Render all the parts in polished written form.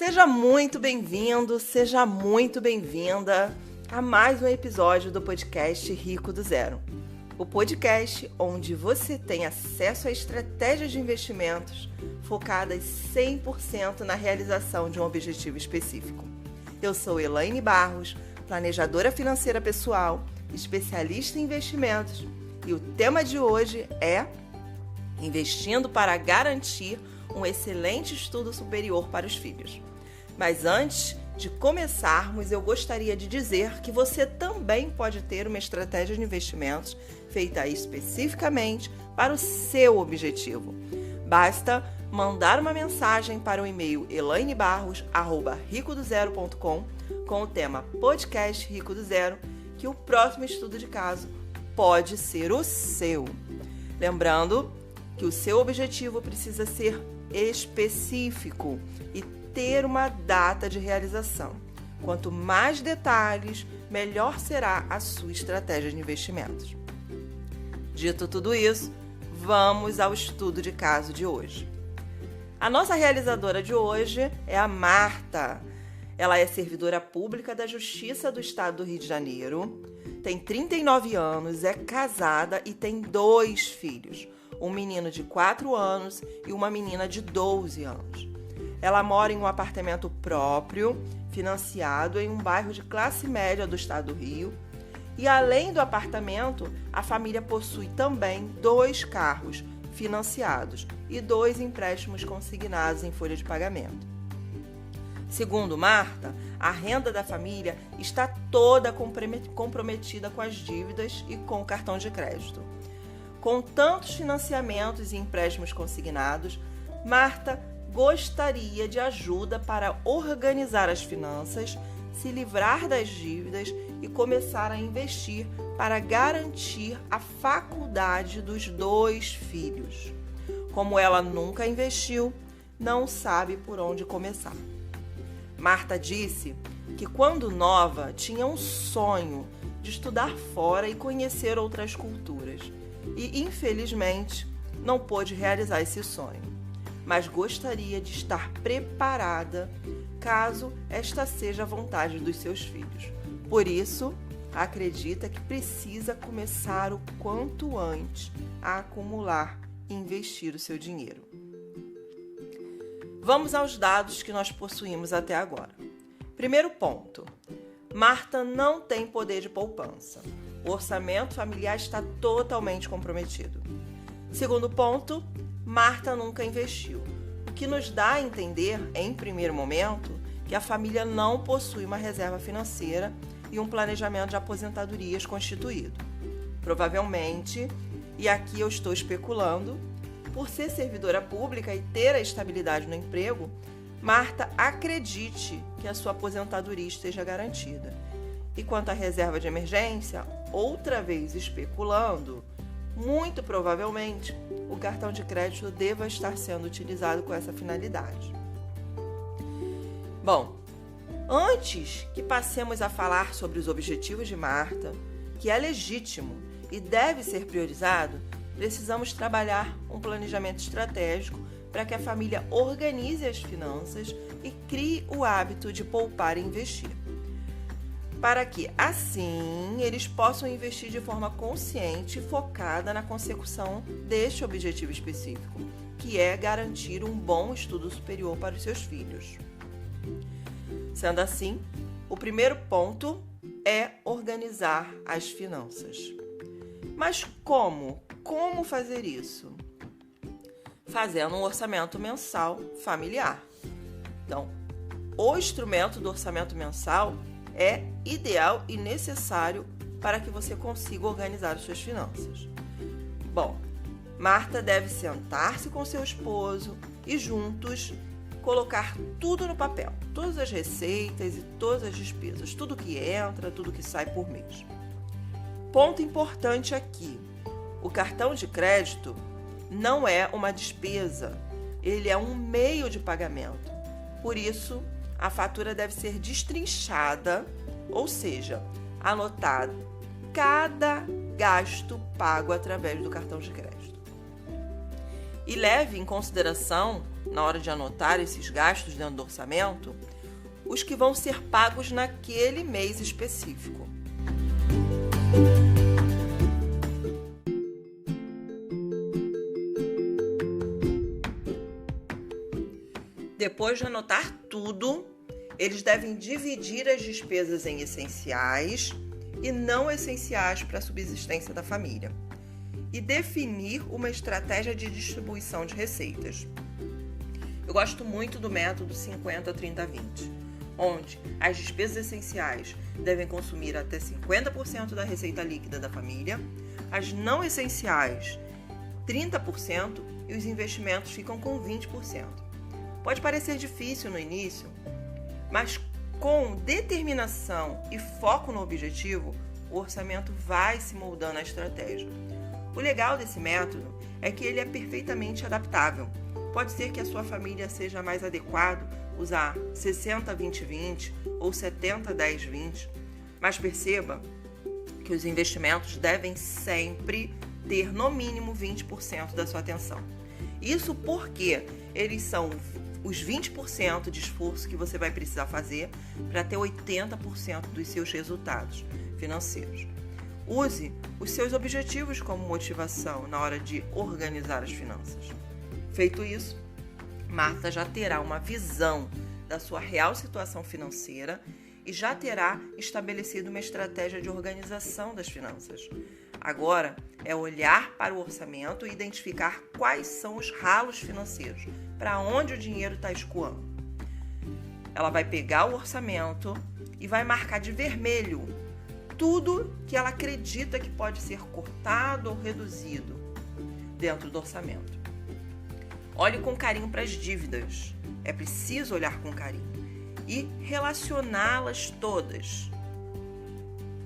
Seja muito bem-vindo, seja muito bem-vinda a mais um episódio do podcast Rico do Zero. O podcast onde você tem acesso a estratégias de investimentos focadas 100% na realização de um objetivo específico. Eu sou Elaine Barros, planejadora financeira pessoal, especialista em investimentos, e o tema de hoje é investindo para garantir um excelente estudo superior para os filhos. Mas antes de começarmos, eu gostaria de dizer que você também pode ter uma estratégia de investimentos feita especificamente para o seu objetivo. Basta mandar uma mensagem para o e-mail elainebarros@ricodozero.com com o tema Podcast Rico do Zero, que o próximo estudo de caso pode ser o seu. Lembrando que o seu objetivo precisa ser específico e ter uma data de realização. Quanto mais detalhes, melhor será a sua estratégia de investimentos. Dito tudo isso, vamos ao estudo de caso de hoje. A nossa realizadora de hoje é a Marta. Ela é servidora pública da Justiça do Estado do Rio de Janeiro, tem 39 anos, é casada e tem 2 filhos, um menino de 4 anos e uma menina de 12 anos. Ela mora em um apartamento próprio, financiado em um bairro de classe média do estado do Rio. E além do apartamento, a família possui também 2 carros financiados e 2 empréstimos consignados em folha de pagamento. Segundo Marta, a renda da família está toda comprometida com as dívidas e com o cartão de crédito. Com tantos financiamentos e empréstimos consignados, Marta gostaria de ajuda para organizar as finanças, se livrar das dívidas e começar a investir para garantir a faculdade dos 2 filhos. Como ela nunca investiu, não sabe por onde começar. Marta disse que quando nova tinha um sonho de estudar fora e conhecer outras culturas e, infelizmente, não pôde realizar esse sonho, mas gostaria de estar preparada caso esta seja a vontade dos seus filhos. Por isso, acredita que precisa começar o quanto antes a acumular e investir o seu dinheiro. Vamos aos dados que nós possuímos até agora. Primeiro ponto: Marta não tem poder de poupança. O orçamento familiar está totalmente comprometido. Segundo ponto: Marta nunca investiu, o que nos dá a entender, em primeiro momento, que a família não possui uma reserva financeira e um planejamento de aposentadorias constituído. Provavelmente, e aqui eu estou especulando, por ser servidora pública e ter a estabilidade no emprego, Marta acredite que a sua aposentadoria esteja garantida. E quanto à reserva de emergência, outra vez especulando, muito provavelmente o cartão de crédito deva estar sendo utilizado com essa finalidade. Bom, antes que passemos a falar sobre os objetivos de Marta, que é legítimo e deve ser priorizado, precisamos trabalhar um planejamento estratégico para que a família organize as finanças e crie o hábito de poupar e investir, para que, assim, eles possam investir de forma consciente e focada na consecução deste objetivo específico, que é garantir um bom estudo superior para os seus filhos. Sendo assim, o primeiro ponto é organizar as finanças. Mas como? Como fazer isso? Fazendo um orçamento mensal familiar. Então, o instrumento do orçamento mensal é ideal e necessário para que você consiga organizar as suas finanças. Bom, Marta deve sentar-se com seu esposo e juntos colocar tudo no papel, todas as receitas e todas as despesas, tudo que entra, tudo que sai por mês. Ponto importante aqui: o cartão de crédito não é uma despesa, ele é um meio de pagamento. Por isso, a fatura deve ser destrinchada, ou seja, anotar cada gasto pago através do cartão de crédito. E leve em consideração, na hora de anotar esses gastos dentro do orçamento, os que vão ser pagos naquele mês específico. Depois de anotar tudo, eles devem dividir as despesas em essenciais e não essenciais para a subsistência da família e definir uma estratégia de distribuição de receitas. Eu gosto muito do método 50-30-20, onde as despesas essenciais devem consumir até 50% da receita líquida da família, as não essenciais 30% e os investimentos ficam com 20%. Pode parecer difícil no início, mas com determinação e foco no objetivo, o orçamento vai se moldando à estratégia. O legal desse método é que ele é perfeitamente adaptável. Pode ser que a sua família seja mais adequado usar 60-20-20 ou 70-10-20, mas perceba que os investimentos devem sempre ter no mínimo 20% da sua atenção. Isso porque eles são os 20% de esforço que você vai precisar fazer para ter 80% dos seus resultados financeiros. Use os seus objetivos como motivação na hora de organizar as finanças. Feito isso, Marta já terá uma visão da sua real situação financeira e já terá estabelecido uma estratégia de organização das finanças. Agora é olhar para o orçamento e identificar quais são os ralos financeiros, para onde o dinheiro está escoando. Ela vai pegar o orçamento e vai marcar de vermelho tudo que ela acredita que pode ser cortado ou reduzido dentro do orçamento. Olhe com carinho para as dívidas. É preciso olhar com carinho e relacioná-las todas.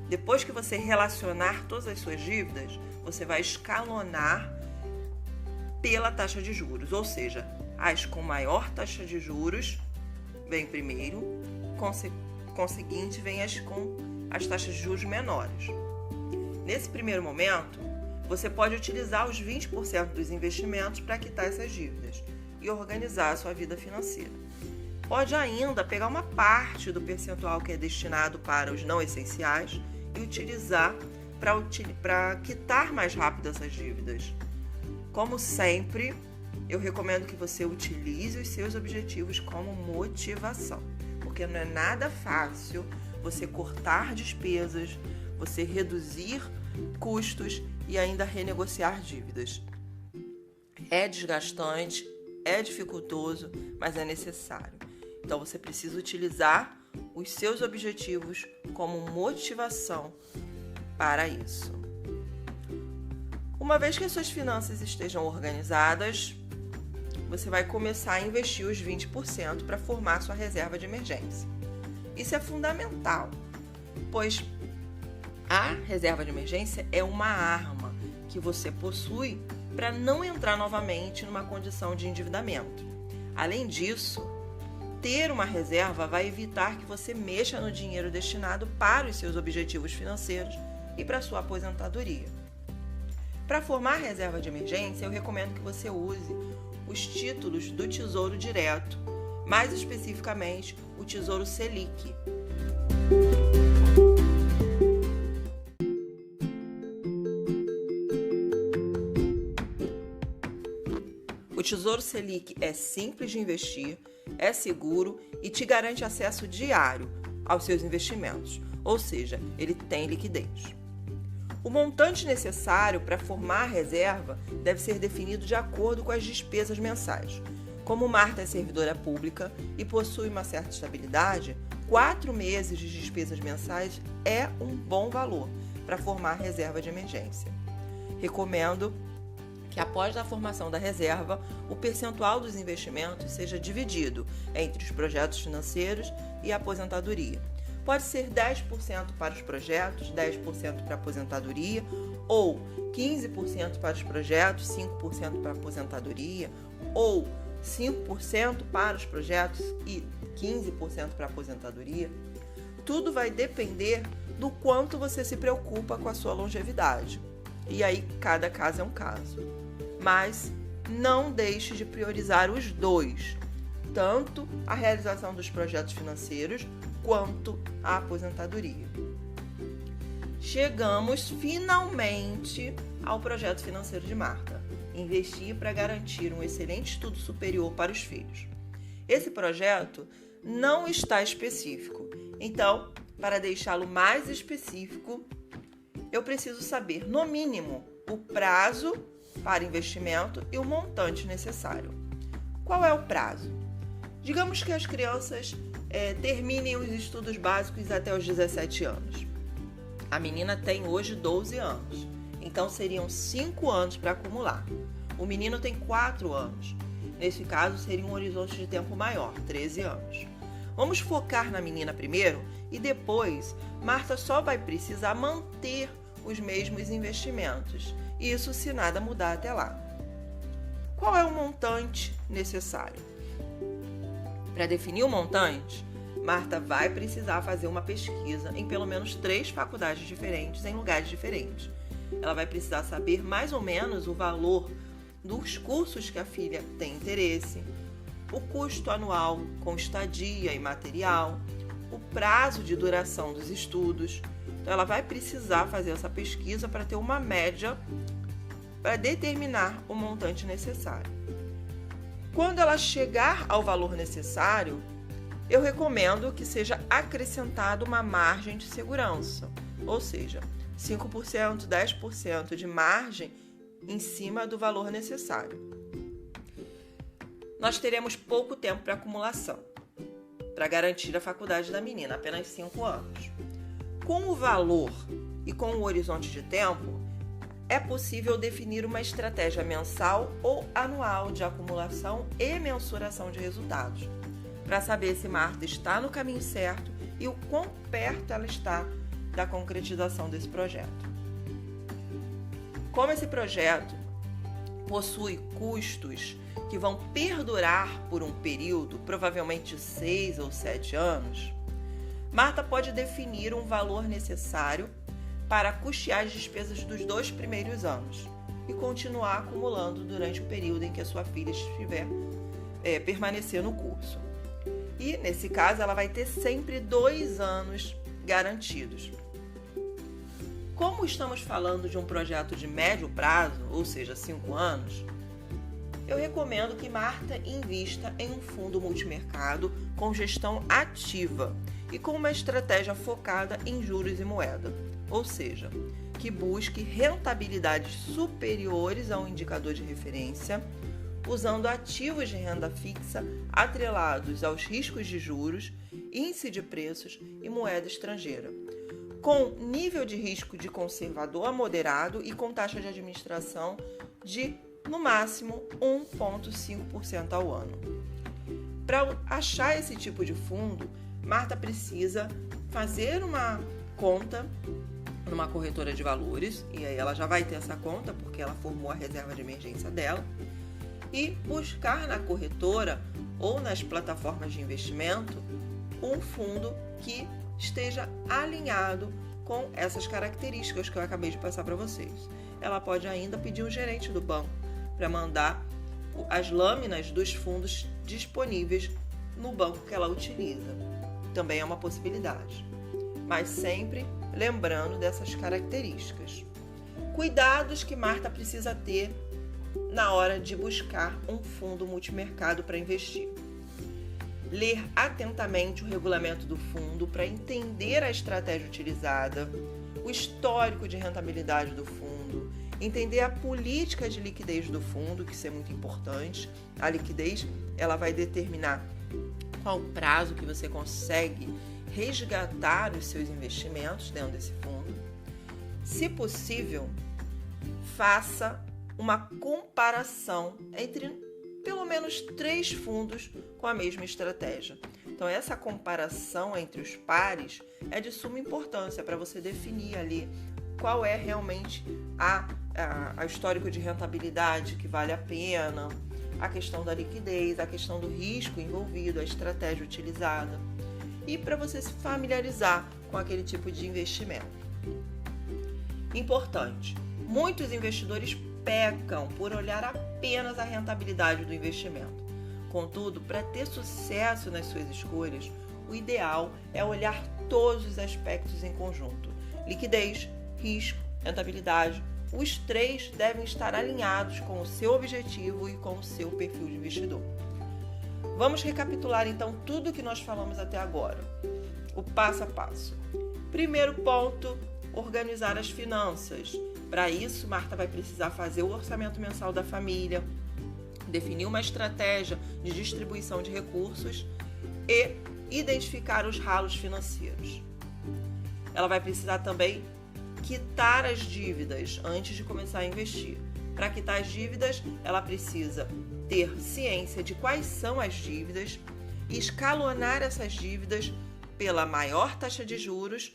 Depois que você relacionar todas as suas dívidas, você vai escalonar pela taxa de juros, ou seja, as com maior taxa de juros vem primeiro, conseguinte vem as com as taxas de juros menores. Nesse primeiro momento, você pode utilizar os 20% dos investimentos para quitar essas dívidas e organizar a sua vida financeira. Pode ainda pegar uma parte do percentual que é destinado para os não essenciais e utilizar para quitar mais rápido essas dívidas. Como sempre, eu recomendo que você utilize os seus objetivos como motivação, porque não é nada fácil você cortar despesas, você reduzir custos e ainda renegociar dívidas. É desgastante, é dificultoso, mas é necessário. Então você precisa utilizar os seus objetivos como motivação para isso. Uma vez que as suas finanças estejam organizadas, você vai começar a investir os 20% para formar sua reserva de emergência. Isso é fundamental, pois a reserva de emergência é uma arma que você possui para não entrar novamente numa condição de endividamento. Além disso, ter uma reserva vai evitar que você mexa no dinheiro destinado para os seus objetivos financeiros e para a sua aposentadoria. Para formar a reserva de emergência, eu recomendo que você use os títulos do Tesouro Direto, mais especificamente o Tesouro Selic. O Tesouro Selic é simples de investir, é seguro e te garante acesso diário aos seus investimentos, ou seja, ele tem liquidez. O montante necessário para formar a reserva deve ser definido de acordo com as despesas mensais. Como Marta é servidora pública e possui uma certa estabilidade, 4 meses de despesas mensais é um bom valor para formar a reserva de emergência. Recomendo que após a formação da reserva, o percentual dos investimentos seja dividido entre os projetos financeiros e a aposentadoria. Pode ser 10% para os projetos, 10% para a aposentadoria, ou 15% para os projetos, 5% para a aposentadoria, ou 5% para os projetos e 15% para a aposentadoria. Tudo vai depender do quanto você se preocupa com a sua longevidade. E aí, cada caso é um caso. Mas não deixe de priorizar os dois, tanto a realização dos projetos financeiros quanto a aposentadoria. Chegamos finalmente ao projeto financeiro de Marta: investir para garantir um excelente estudo superior para os filhos. Esse projeto não está específico, então, para deixá-lo mais específico, eu preciso saber, no mínimo, o prazo para investimento e o montante necessário. Qual é o prazo? Digamos que as crianças terminem os estudos básicos até os 17 anos. A menina tem hoje 12 anos, então seriam 5 anos para acumular. O menino tem 4 anos. Nesse caso, seria um horizonte de tempo maior, 13 anos. Vamos focar na menina primeiro e depois Marta só vai precisar manter os mesmos investimentos. Isso se nada mudar até lá. Qual é o montante necessário? Para definir o montante, Marta vai precisar fazer uma pesquisa em pelo menos 3 faculdades diferentes, em lugares diferentes. Ela vai precisar saber mais ou menos o valor dos cursos que a filha tem interesse, o custo anual com estadia e material, o prazo de duração dos estudos. Então, ela vai precisar fazer essa pesquisa para ter uma média para determinar o montante necessário. Quando ela chegar ao valor necessário, eu recomendo que seja acrescentada uma margem de segurança, ou seja, 5%, 10% de margem em cima do valor necessário. Nós teremos pouco tempo para acumulação, para garantir a faculdade da menina, apenas 5 anos. Com o valor e com o horizonte de tempo, é possível definir uma estratégia mensal ou anual de acumulação e mensuração de resultados, para saber se Marta está no caminho certo e o quão perto ela está da concretização desse projeto. Como esse projeto possui custos que vão perdurar por um período, provavelmente 6 ou 7 anos, Marta pode definir um valor necessário para custear as despesas dos 2 primeiros anos e continuar acumulando durante o período em que a sua filha estiver permanecer no curso. E, nesse caso, ela vai ter sempre 2 anos garantidos. Como estamos falando de um projeto de médio prazo, ou seja, 5 anos, eu recomendo que Marta invista em um fundo multimercado com gestão ativa e com uma estratégia focada em juros e moeda, ou seja, que busque rentabilidades superiores ao indicador de referência, usando ativos de renda fixa atrelados aos riscos de juros, índice de preços e moeda estrangeira, com nível de risco de conservador a moderado e com taxa de administração de, no máximo, 1,5% ao ano. Para achar esse tipo de fundo, Marta precisa fazer uma conta numa corretora de valores, e aí ela já vai ter essa conta porque ela formou a reserva de emergência dela, e buscar na corretora ou nas plataformas de investimento um fundo que esteja alinhado com essas características que eu acabei de passar para vocês. Ela pode ainda pedir um gerente do banco para mandar as lâminas dos fundos disponíveis no banco que ela utiliza. Também é uma possibilidade, mas sempre lembrando dessas características. Cuidados que Marta precisa ter na hora de buscar um fundo multimercado para investir. Ler atentamente o regulamento do fundo para entender a estratégia utilizada, o histórico de rentabilidade do fundo, entender a política de liquidez do fundo, que isso é muito importante. A liquidez, ela vai determinar qual o prazo que você consegue resgatar os seus investimentos dentro desse fundo. Se possível, faça uma comparação entre pelo menos 3 fundos com a mesma estratégia. Então, essa comparação entre os pares é de suma importância para você definir ali qual é realmente a histórico de rentabilidade que vale a pena, a questão da liquidez, a questão do risco envolvido, a estratégia utilizada, e para você se familiarizar com aquele tipo de investimento. Importante, muitos investidores pecam por olhar apenas a rentabilidade do investimento. Contudo, para ter sucesso nas suas escolhas, o ideal é olhar todos os aspectos em conjunto: liquidez, risco, rentabilidade. Os três devem estar alinhados com o seu objetivo e com o seu perfil de investidor. Vamos recapitular então tudo que nós falamos até agora. O passo a passo. Primeiro ponto, organizar as finanças. Para isso, Marta vai precisar fazer o orçamento mensal da família, definir uma estratégia de distribuição de recursos e identificar os ralos financeiros. Ela vai precisar também quitar as dívidas antes de começar a investir. Para quitar as dívidas, ela precisa ter ciência de quais são as dívidas e escalonar essas dívidas pela maior taxa de juros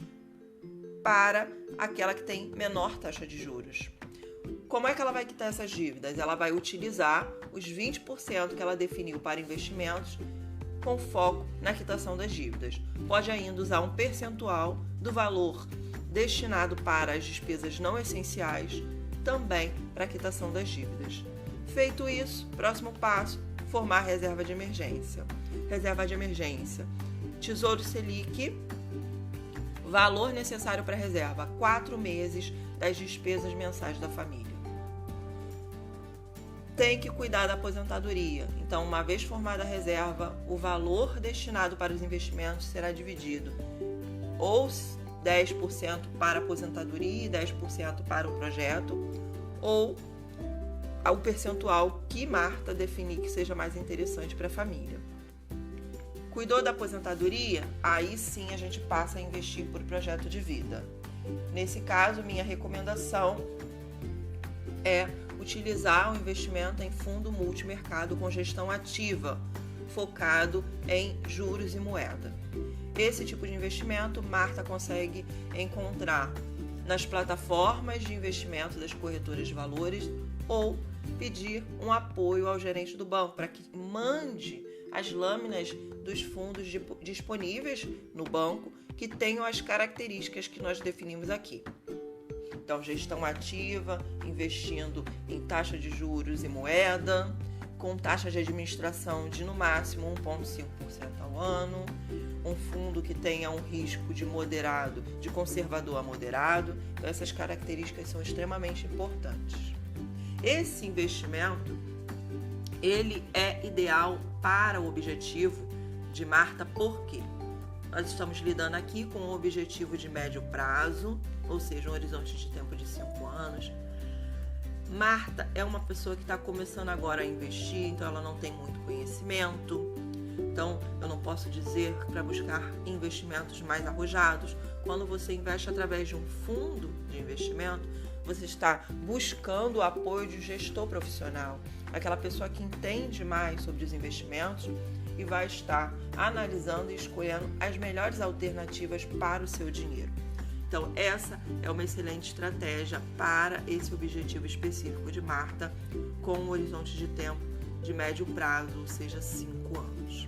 para aquela que tem menor taxa de juros. Como é que ela vai quitar essas dívidas? Ela vai utilizar os 20% que ela definiu para investimentos com foco na quitação das dívidas. Pode ainda usar um percentual do valor destinado para as despesas não essenciais, também para a quitação das dívidas. Feito isso, próximo passo, formar reserva de emergência. Reserva de emergência. Tesouro Selic, valor necessário para a reserva, 4 meses das despesas mensais da família. Tem que cuidar da aposentadoria. Então, uma vez formada a reserva, o valor destinado para os investimentos será dividido ou 10% para a aposentadoria e 10% para o projeto, ou o percentual que Marta definir que seja mais interessante para a família. Cuidou da aposentadoria? Aí sim a gente passa a investir por projeto de vida. Nesse caso, minha recomendação é utilizar o investimento em fundo multimercado com gestão ativa, focado em juros e moeda. Esse tipo de investimento Marta consegue encontrar nas plataformas de investimento das corretoras de valores ou pedir um apoio ao gerente do banco para que mande as lâminas dos fundos disponíveis no banco que tenham as características que nós definimos aqui. Então, gestão ativa, investindo em taxa de juros e moeda, com taxa de administração de no máximo 1,5% ao ano, um fundo que tenha um risco de moderado, de conservador a moderado. Então, essas características são extremamente importantes. Esse investimento, ele é ideal para o objetivo de Marta, por quê? Nós estamos lidando aqui com um objetivo de médio prazo, ou seja, um horizonte de tempo de 5 anos. Marta é uma pessoa que está começando agora a investir, então ela não tem muito conhecimento. Então, eu não posso dizer para buscar investimentos mais arrojados. Quando você investe através de um fundo de investimento, você está buscando o apoio de um gestor profissional, aquela pessoa que entende mais sobre os investimentos e vai estar analisando e escolhendo as melhores alternativas para o seu dinheiro. Então, essa é uma excelente estratégia para esse objetivo específico de Marta, com um horizonte de tempo de médio prazo, ou seja, 5 anos.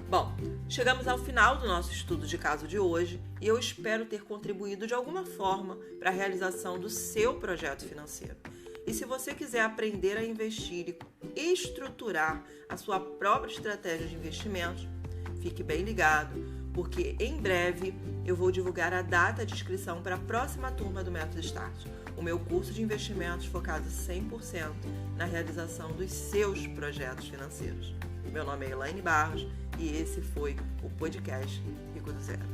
Bom, chegamos ao final do nosso estudo de caso de hoje e eu espero ter contribuído de alguma forma para a realização do seu projeto financeiro. E se você quiser aprender a investir e estruturar a sua própria estratégia de investimentos, fique bem ligado, porque em breve eu vou divulgar a data de inscrição para a próxima turma do Método Start, o meu curso de investimentos focado 100% na realização dos seus projetos financeiros. Meu nome é Elaine Barros e esse foi o podcast Rico do Zero.